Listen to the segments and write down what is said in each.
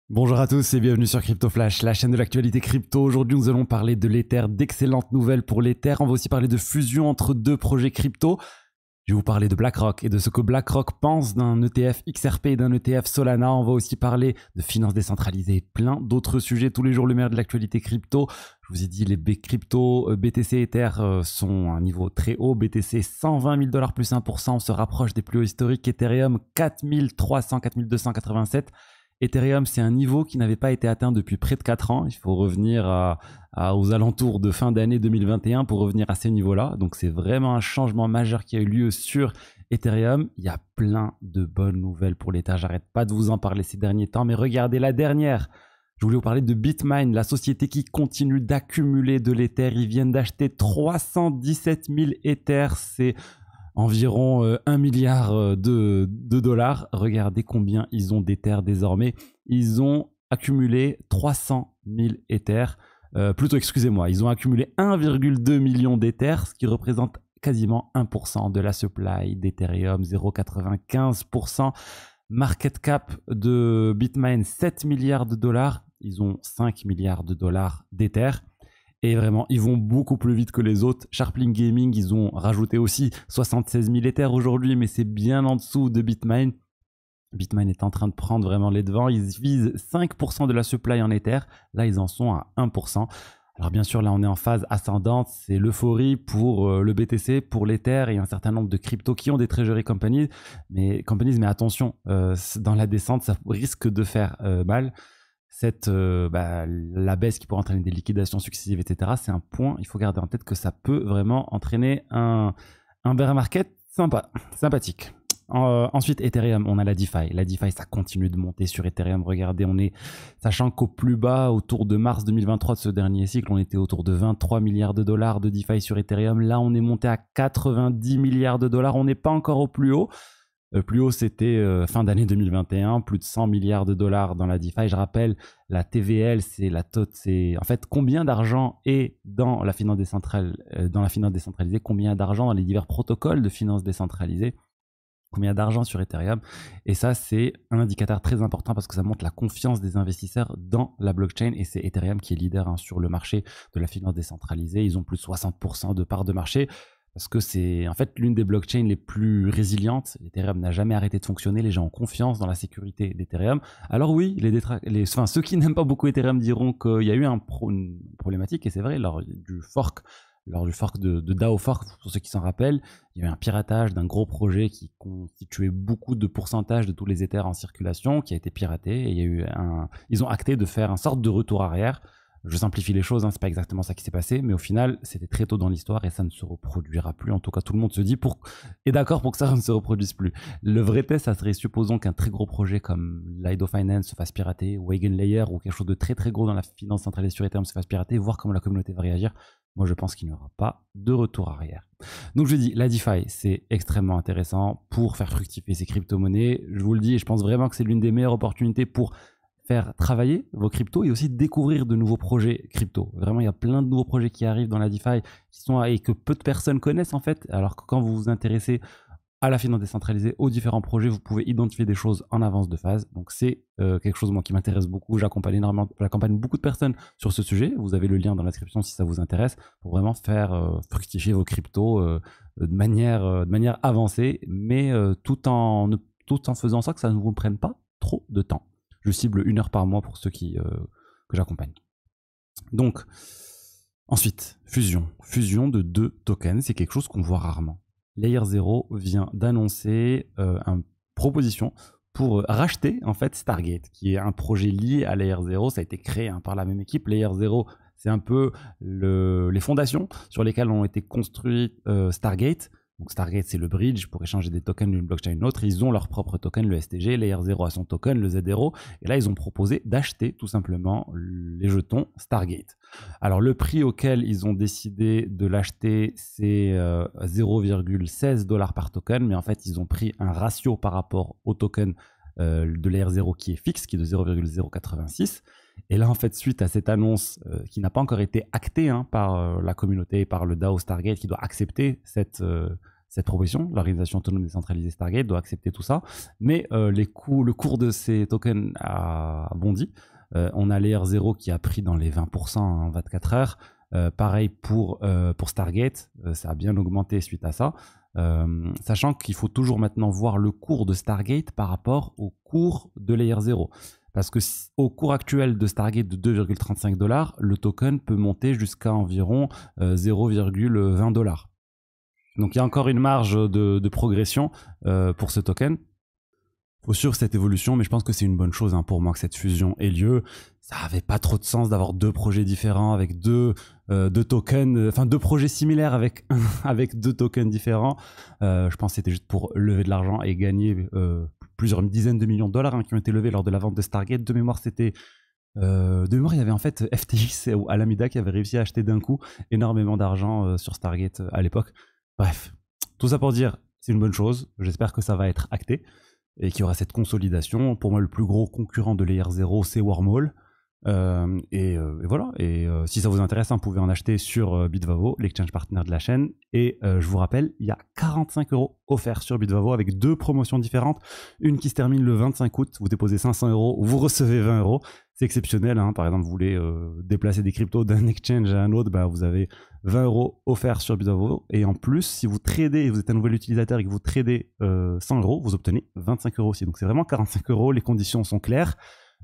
Bonjour à tous et bienvenue sur Crypto Flash, la chaîne de l'actualité crypto. Aujourd'hui, nous allons parler de l'Ether, d'excellentes nouvelles pour l'Ether. On va aussi parler de fusion entre deux projets crypto. Je vais vous parler de BlackRock et de ce que BlackRock pense d'un ETF XRP et d'un ETF Solana. On va aussi parler de finances décentralisées et plein d'autres sujets. Tous les jours, le meilleur de l'actualité crypto. Je vous ai dit, les crypto BTC Ether sont à un niveau très haut. BTC 120 000 $ plus 1%. On se rapproche des plus hauts historiques. Ethereum 4300, 4287. Ethereum, c'est un niveau qui n'avait pas été atteint depuis près de 4 ans. Il faut revenir aux alentours de fin d'année 2021 pour revenir à ces niveaux-là. Donc, c'est vraiment un changement majeur qui a eu lieu sur Ethereum. Il y a plein de bonnes nouvelles pour l'Ether. J'arrête pas de vous en parler ces derniers temps. Mais regardez la dernière. Je voulais vous parler de Bitmain, la société qui continue d'accumuler de l'Ether. Ils viennent d'acheter 317 000 Ethers. C'est environ 1 milliard de dollars. Regardez combien ils ont d'Ether désormais. Ils ont accumulé 300 000 Ethers. Excusez-moi, ils ont accumulé 1,2 million d'Ethers, ce qui représente quasiment 1% de la supply d'Ethereum, 0,95%. Market cap de Bitmain, 7 milliards de dollars. Ils ont 5 milliards de dollars d'Ether. Et vraiment, ils vont beaucoup plus vite que les autres. Sharplink Gaming, ils ont rajouté aussi 76 000 Ethers aujourd'hui, mais c'est bien en dessous de Bitmain. Bitmain est en train de prendre vraiment les devants. Ils visent 5% de la supply en Ether. Là, ils en sont à 1%. Alors bien sûr, là, on est en phase ascendante. C'est l'euphorie pour le BTC, pour l'Ether et un certain nombre de cryptos qui ont des treasury companies. Mais attention, dans la descente, ça risque de faire mal. La baisse qui pourrait entraîner des liquidations successives, etc. C'est un point, il faut garder en tête que ça peut vraiment entraîner un bear market sympathique. Ensuite, Ethereum, on a la DeFi. La DeFi, ça continue de monter sur Ethereum. Regardez, sachant qu'au plus bas, autour de mars 2023 de ce dernier cycle, on était autour de 23 milliards de dollars de DeFi sur Ethereum. Là, on est monté à 90 milliards de dollars. On n'est pas encore au plus haut. Le plus haut, c'était fin d'année 2021, plus de 100 milliards de dollars dans la DeFi. Je rappelle, la TVL, c'est en fait combien d'argent est dans la finance décentralisée, combien d'argent dans les divers protocoles de finance décentralisée, combien d'argent sur Ethereum. Et ça, c'est un indicateur très important parce que ça montre la confiance des investisseurs dans la blockchain. Et c'est Ethereum qui est leader sur le marché de la finance décentralisée. Ils ont plus de 60% de part de marché. Parce que c'est en fait l'une des blockchains les plus résilientes. Ethereum n'a jamais arrêté de fonctionner. Les gens ont confiance dans la sécurité d'Ethereum. Alors oui, ceux qui n'aiment pas beaucoup Ethereum diront qu'il y a eu une problématique. Et c'est vrai, lors du fork de DAO Fork, pour ceux qui s'en rappellent, il y a eu un piratage d'un gros projet qui constituait beaucoup de pourcentage de tous les Ethers en circulation, qui a été piraté. Et ils ont acté de faire une sorte de retour arrière. Je simplifie les choses, c'est pas exactement ça qui s'est passé, mais au final, c'était très tôt dans l'histoire et ça ne se reproduira plus. En tout cas, tout le monde se dit est d'accord pour que ça ne se reproduise plus. Le vrai test, ça serait, supposons qu'un très gros projet comme Lido Finance se fasse pirater, ou Eigenlayer, ou quelque chose de très très gros dans la finance centralisée sur Ethereum se fasse pirater, voir comment la communauté va réagir. Moi, je pense qu'il n'y aura pas de retour arrière. Donc, je dis, la DeFi, c'est extrêmement intéressant pour faire fructifier ces crypto-monnaies. Je vous le dis, et je pense vraiment que c'est l'une des meilleures opportunités pour faire travailler vos cryptos et aussi découvrir de nouveaux projets crypto. Vraiment, il y a plein de nouveaux projets qui arrivent dans la DeFi et que peu de personnes connaissent en fait. Alors que quand vous vous intéressez à la finance décentralisée, aux différents projets, vous pouvez identifier des choses en avance de phase. Donc c'est quelque chose moi qui m'intéresse beaucoup. J'accompagne beaucoup de personnes sur ce sujet. Vous avez le lien dans la description si ça vous intéresse pour vraiment faire fructifier vos cryptos de manière avancée, mais tout en faisant ça que ça ne vous prenne pas trop de temps. Je cible 1 heure par mois pour ceux que j'accompagne. Donc, ensuite, fusion de 2 tokens, c'est quelque chose qu'on voit rarement. Layer 0 vient d'annoncer une proposition pour racheter en fait Stargate, qui est un projet lié à Layer 0. Ça a été créé par la même équipe. Layer 0, c'est un peu les fondations sur lesquelles ont été construits Stargate. Donc Stargate, c'est le bridge pour échanger des tokens d'une blockchain à une autre. Ils ont leur propre token, le STG. Layer 0 a son token, le Z0. Et là, ils ont proposé d'acheter tout simplement les jetons Stargate. Alors, le prix auquel ils ont décidé de l'acheter, c'est 0,16 $ par token. Mais en fait, ils ont pris un ratio par rapport au token de Layer 0 qui est fixe, qui est de 0,086. Et là, en fait, suite à cette annonce qui n'a pas encore été actée par la communauté, par le DAO Stargate, qui doit accepter cette proposition. L'organisation autonome décentralisée Stargate doit accepter tout ça. Mais le cours de ces tokens a bondi. On a Layer 0 qui a pris dans les 20% en 24 heures. Pareil pour Stargate, ça a bien augmenté suite à ça. Sachant qu'il faut toujours maintenant voir le cours de Stargate par rapport au cours de Layer 0. Parce que au cours actuel de Stargate de 2,35$, le token peut monter jusqu'à environ 0,20$. Donc il y a encore une marge de progression pour ce token. Faut suivre cette évolution, mais je pense que c'est une bonne chose pour moi que cette fusion ait lieu. Ça n'avait pas trop de sens d'avoir deux projets différents avec deux tokens, enfin deux projets similaires avec deux tokens différents. Je pense que c'était juste pour lever de l'argent et gagner plusieurs dizaines de millions de dollars qui ont été levés lors de la vente de Stargate. De mémoire, il y avait en fait FTX ou Alameda qui avait réussi à acheter d'un coup énormément d'argent sur Stargate à l'époque. Bref, tout ça pour dire, c'est une bonne chose. J'espère que ça va être acté et qu'il y aura cette consolidation. Pour moi, le plus gros concurrent de Layer 0, c'est Wormhole. Et voilà. Et si ça vous intéresse, vous pouvez en acheter sur Bitvavo, l'exchange partenaire de la chaîne. Et je vous rappelle, il y a 45€ offerts sur Bitvavo avec deux promotions différentes. Une qui se termine le 25 août. Vous déposez 500€, vous recevez 20€. C'est exceptionnel. Par exemple, vous voulez déplacer des cryptos d'un exchange à un autre, vous avez 20€ offerts sur Bitvavo. Et en plus, si vous tradez, vous êtes un nouvel utilisateur et que vous tradez 100€, vous obtenez 25€ aussi. Donc c'est vraiment 45€. Les conditions sont claires.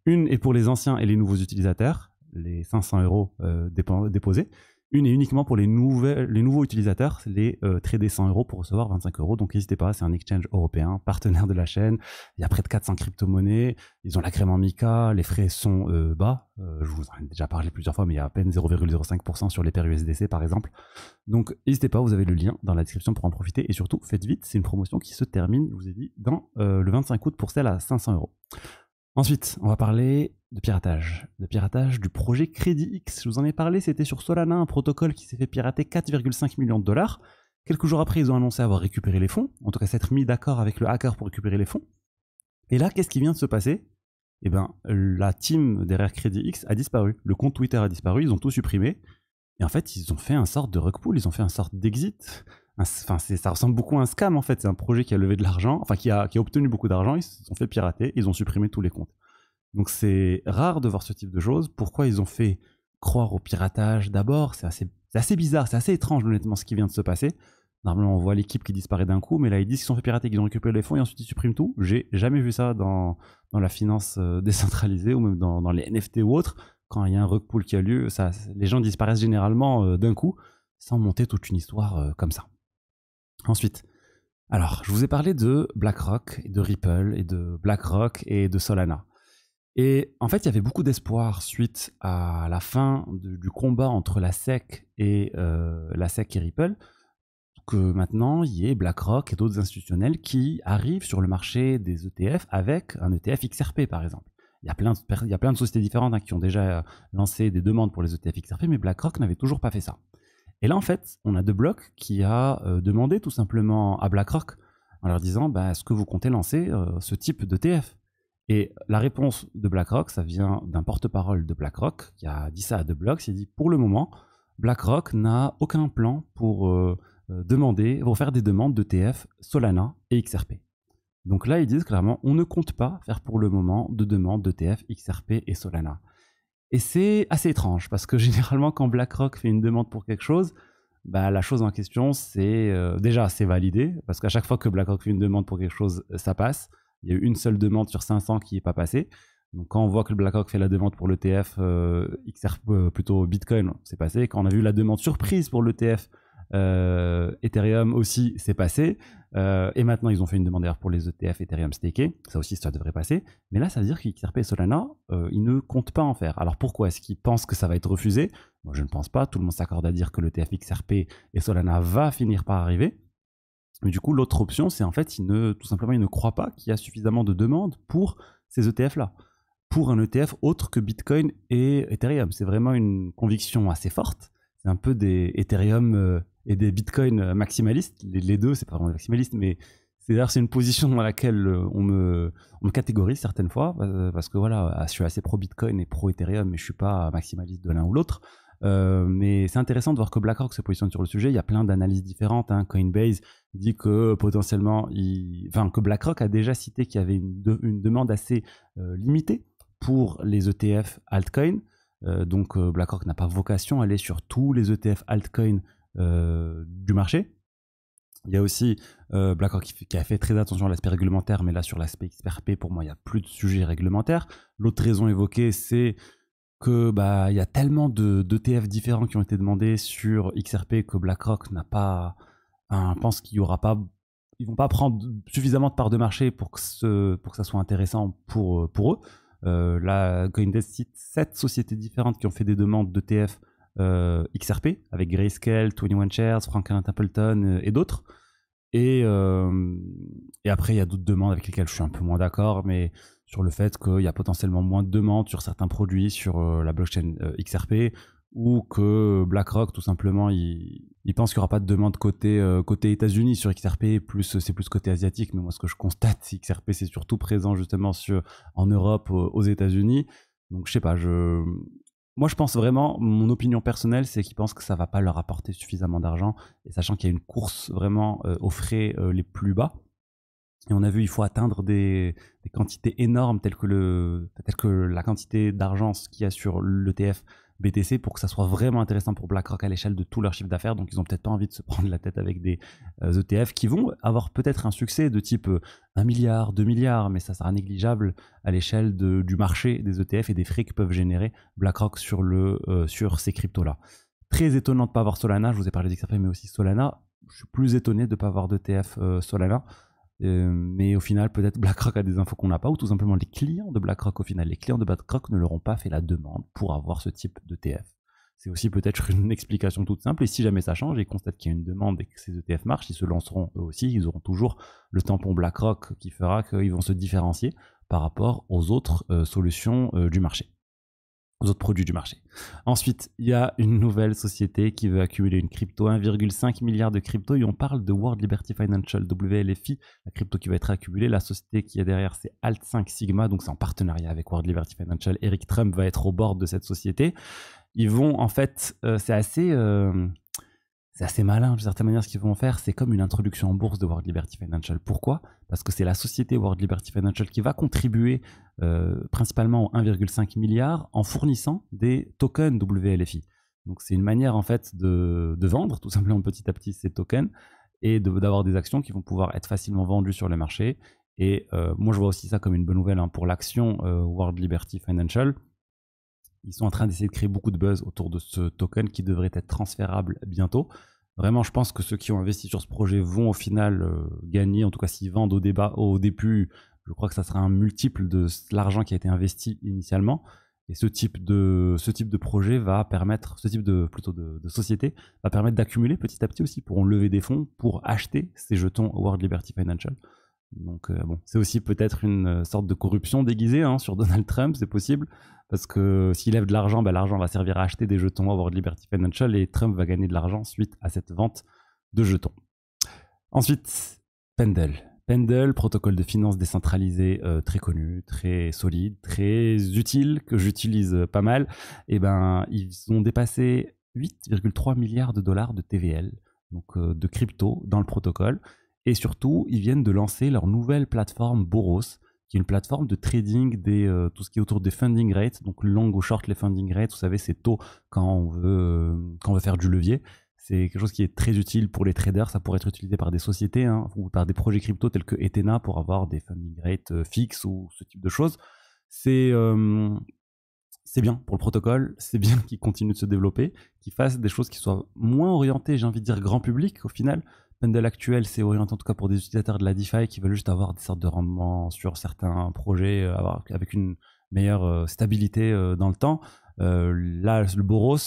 Une est pour les anciens et les nouveaux utilisateurs, les 500€ déposés. Une est uniquement pour les nouveaux utilisateurs, les trader 100€ pour recevoir 25€. Donc n'hésitez pas, c'est un exchange européen, partenaire de la chaîne. Il y a près de 400 crypto-monnaies. Ils ont l'agrément MiCA, les frais sont bas. Je vous en ai déjà parlé plusieurs fois, mais il y a à peine 0,05% sur les paires USDC par exemple. Donc n'hésitez pas, vous avez le lien dans la description pour en profiter. Et surtout, faites vite, c'est une promotion qui se termine, je vous ai dit, dans le 25 août pour celle à 500€. Ensuite, on va parler de piratage du projet Crédit X. Je vous en ai parlé, c'était sur Solana, un protocole qui s'est fait pirater 4,5 millions de dollars. Quelques jours après, ils ont annoncé avoir récupéré les fonds, en tout cas s'être mis d'accord avec le hacker pour récupérer les fonds. Et là, qu'est-ce qui vient de se passer? Eh bien, la team derrière Crédit X a disparu. Le compte Twitter a disparu, ils ont tout supprimé. Et en fait, ils ont fait un sorte de rug pull, ils ont fait un sorte d'exit. Ça ressemble beaucoup à un scam en fait. C'est un projet qui a levé de l'argent, qui a obtenu beaucoup d'argent. Ils se sont fait pirater, ils ont supprimé tous les comptes. Donc c'est rare de voir ce type de choses. Pourquoi ils ont fait croire au piratage d'abord? C'est assez bizarre, c'est assez étrange honnêtement ce qui vient de se passer. Normalement, on voit l'équipe qui disparaît d'un coup, mais là ils disent qu'ils sont fait pirater, qu'ils ont récupéré les fonds et ensuite ils suppriment tout. J'ai jamais vu ça dans la finance décentralisée ou même dans les NFT ou autres. Quand il y a un rug pull qui a lieu, les gens disparaissent généralement d'un coup sans monter toute une histoire comme ça. Ensuite, alors, je vous ai parlé de BlackRock, de Ripple, et de BlackRock et de Solana. Et en fait, il y avait beaucoup d'espoir suite à la fin du combat entre la SEC et Ripple, que maintenant, il y ait BlackRock et d'autres institutionnels qui arrivent sur le marché des ETF avec un ETF XRP, par exemple. Il y a plein de sociétés différentes qui ont déjà lancé des demandes pour les ETF XRP, mais BlackRock n'avait toujours pas fait ça. Et là, en fait, on a DeBlock qui a demandé tout simplement à BlackRock en leur disant est-ce que vous comptez lancer ce type d'ETF? Et la réponse de BlackRock, ça vient d'un porte-parole de BlackRock qui a dit ça à DeBlock. Il a dit pour le moment, BlackRock n'a aucun plan pour faire des demandes d'ETF Solana et XRP. Donc là, ils disent clairement on ne compte pas faire pour le moment de demandes d'ETF XRP et Solana. Et c'est assez étrange parce que généralement, quand BlackRock fait une demande pour quelque chose, la chose en question, c'est déjà c'est validé parce qu'à chaque fois que BlackRock fait une demande pour quelque chose, ça passe. Il y a eu une seule demande sur 500 qui n'est pas passée. Donc quand on voit que BlackRock fait la demande pour l'ETF plutôt Bitcoin, c'est passé. Quand on a vu la demande surprise pour l'ETF Ethereum aussi, c'est passé. Et maintenant, ils ont fait une demande d'ailleurs pour les ETF Ethereum stakés. Ça aussi, ça devrait passer. Mais là, ça veut dire qu'XRP et Solana, ils ne comptent pas en faire. Alors pourquoi? Est-ce qu'ils pensent que ça va être refusé? Moi, je ne pense pas. Tout le monde s'accorde à dire que l'ETF XRP et Solana va finir par arriver. Mais du coup, l'autre option, c'est en fait, tout simplement, ils ne croient pas qu'il y a suffisamment de demandes pour ces ETF-là. Pour un ETF autre que Bitcoin et Ethereum. C'est vraiment une conviction assez forte. C'est un peu des Ethereum et des Bitcoin maximalistes. Les deux, c'est pas vraiment maximaliste, mais c'est une position dans laquelle on me catégorise certaines fois, parce que voilà, je suis assez pro Bitcoin et pro Ethereum, mais je suis pas maximaliste de l'un ou l'autre. Mais c'est intéressant de voir que BlackRock se positionne sur le sujet. Il y a plein d'analyses différentes, hein. Coinbase dit que potentiellement, que BlackRock a déjà cité qu'il y avait une demande assez limitée pour les ETF altcoin. Donc BlackRock n'a pas vocation à aller sur tous les ETF altcoin du marché. Il y a aussi BlackRock qui a fait très attention à l'aspect réglementaire, mais là sur l'aspect XRP, pour moi, il n'y a plus de sujet réglementaire. L'autre raison évoquée, c'est que il y a tellement d'ETF différents qui ont été demandés sur XRP que BlackRock n'a pas, pense qu'il y aura pas, ils vont pas prendre suffisamment de parts de marché pour que ça soit intéressant pour eux. Là, Coindesk cite 7 sociétés différentes qui ont fait des demandes d'ETF XRP avec Grayscale, 21 Shares, Franklin Templeton et d'autres. Et après, il y a d'autres demandes avec lesquelles je suis un peu moins d'accord, mais sur le fait qu'il y a potentiellement moins de demandes sur certains produits sur la blockchain XRP, ou que BlackRock, tout simplement, il pense qu'il n'y aura pas de demande côté États-Unis sur XRP, c'est plus côté asiatique. Mais moi, ce que je constate, c'est que XRP, c'est surtout présent justement en Europe, aux États-Unis. Donc, je sais pas, moi, je pense vraiment, mon opinion personnelle, c'est qu'ils pensent que ça ne va pas leur apporter suffisamment d'argent, et sachant qu'il y a une course vraiment aux frais les plus bas. Et on a vu, il faut atteindre des quantités énormes telles que la quantité d'argent qu'il y a sur l'ETF BTC pour que ça soit vraiment intéressant pour BlackRock à l'échelle de tout leur chiffre d'affaires. Donc ils n'ont peut-être pas envie de se prendre la tête avec des ETF qui vont avoir peut-être un succès de type 1 milliard, 2 milliards, mais ça sera négligeable à l'échelle du marché des ETF et des frais que peuvent générer BlackRock sur ces cryptos-là. Très étonnant de ne pas avoir Solana, je vous ai parlé d'XRP, mais aussi Solana. Je suis plus étonné de ne pas avoir d'ETF Solana. Mais au final, peut-être BlackRock a des infos qu'on n'a pas, ou tout simplement les clients de BlackRock, les clients de BlackRock ne leur ont pas fait la demande pour avoir ce type d'ETF. C'est aussi peut-être une explication toute simple, et si jamais ça change et ils constatent qu'il y a une demande et que ces ETF marchent, ils se lanceront eux aussi, ils auront toujours le tampon BlackRock qui fera qu'ils vont se différencier par rapport aux autres solutions du marché, aux autres produits du marché. Ensuite, il y a une nouvelle société qui veut accumuler une crypto, 1,5 milliard de crypto, et on parle de World Liberty Financial, WLFI, la crypto qui va être accumulée. La société qui est derrière, c'est Alt5 Sigma, donc c'est en partenariat avec World Liberty Financial. Eric Trump va être au bord de cette société. Ils vont, en fait, c'est assez malin de certaine manière ce qu'ils vont faire. C'est comme une introduction en bourse de World Liberty Financial. Pourquoi ? Parce que c'est la société World Liberty Financial qui va contribuer principalement aux 1,5 milliard en fournissant des tokens WLFI. Donc c'est une manière en fait de vendre tout simplement petit à petit ces tokens et d'avoir des actions qui vont pouvoir être facilement vendues sur les marchés. Et moi je vois aussi ça comme une bonne nouvelle pour l'action World Liberty Financial. Ils sont en train d'essayer de créer beaucoup de buzz autour de ce token qui devrait être transférable bientôt. Vraiment, je pense que ceux qui ont investi sur ce projet vont au final gagner. En tout cas, s'ils vendent au début, je crois que ça sera un multiple de l'argent qui a été investi initialement. Et ce type de projet va permettre, de société va permettre d'accumuler petit à petit aussi pour lever des fonds pour acheter ces jetons World Liberty Financial. Donc c'est aussi peut-être une sorte de corruption déguisée sur Donald Trump, c'est possible, parce que s'il lève de l'argent, l'argent va servir à acheter des jetons à World Liberty Financial et Trump va gagner de l'argent suite à cette vente de jetons. Ensuite, Pendle, protocole de finance décentralisé très connu, très solide, très utile, que j'utilise pas mal. Et ils ont dépassé 8,3 milliards de dollars de TVL, donc de crypto dans le protocole. Et surtout, ils viennent de lancer leur nouvelle plateforme Boros, qui est une plateforme de trading tout ce qui est autour des funding rates, donc long ou short les funding rates, vous savez, c'est taux quand on veut faire du levier. C'est quelque chose qui est très utile pour les traders, ça pourrait être utilisé par des sociétés ou par des projets crypto tels que Ethena pour avoir des funding rates fixes ou ce type de choses. C'est bien pour le protocole, c'est bien qu'il continue de se développer, qu'il fasse des choses qui soient moins orientées, j'ai envie de dire, grand public au final. Pendle actuel, c'est orienté en tout cas pour des utilisateurs de la DeFi qui veulent juste avoir des sortes de rendements sur certains projets avec une meilleure stabilité dans le temps. Là, le Boros,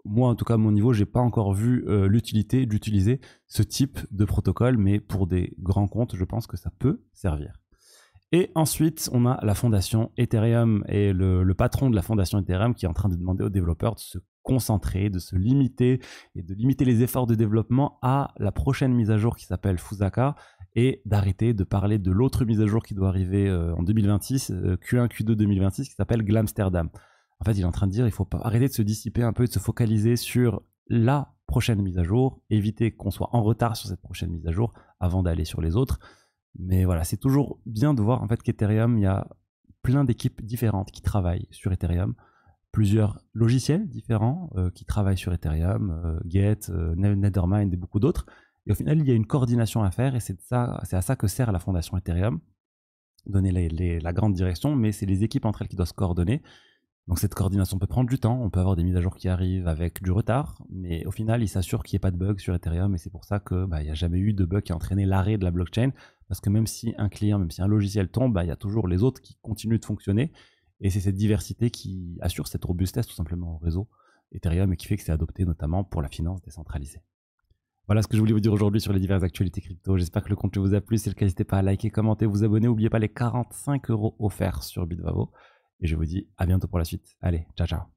moi en tout cas à mon niveau, j'ai pas encore vu l'utilité d'utiliser ce type de protocole, mais pour des grands comptes, je pense que ça peut servir. Et ensuite, on a la fondation Ethereum et le patron de la fondation Ethereum qui est en train de demander aux développeurs de se concentrer, de se limiter et de limiter les efforts de développement à la prochaine mise à jour qui s'appelle Fusaka et d'arrêter de parler de l'autre mise à jour qui doit arriver en 2026, Q1, Q2 2026 qui s'appelle Glamsterdam. En fait, il est en train de dire il faut pas arrêter de se dissiper un peu et de se focaliser sur la prochaine mise à jour, éviter qu'on soit en retard sur cette prochaine mise à jour avant d'aller sur les autres. Mais voilà, c'est toujours bien de voir en fait qu'Ethereum, il y a plein d'équipes différentes qui travaillent sur Ethereum, plusieurs logiciels différents qui travaillent sur Ethereum, Gate, Nethermind et beaucoup d'autres. Et au final, il y a une coordination à faire et c'est à ça que sert la fondation Ethereum, donner la grande direction, mais c'est les équipes entre elles qui doivent se coordonner. Donc cette coordination peut prendre du temps, on peut avoir des mises à jour qui arrivent avec du retard, mais au final, il s'assure qu'il n'y ait pas de bug sur Ethereum et c'est pour ça qu'il n'y a jamais eu de bug qui a entraîné l'arrêt de la blockchain, parce que même si un client, même si un logiciel tombe, il y a toujours les autres qui continuent de fonctionner et c'est cette diversité qui assure cette robustesse tout simplement au réseau Ethereum et qui fait que c'est adopté notamment pour la finance décentralisée. Voilà ce que je voulais vous dire aujourd'hui sur les diverses actualités crypto. J'espère que le contenu vous a plu. Si c'est le cas, n'hésitez pas à liker, commenter, vous abonner. N'oubliez pas les 45 € offerts sur Bitvavo. Et je vous dis à bientôt pour la suite. Allez, ciao ciao.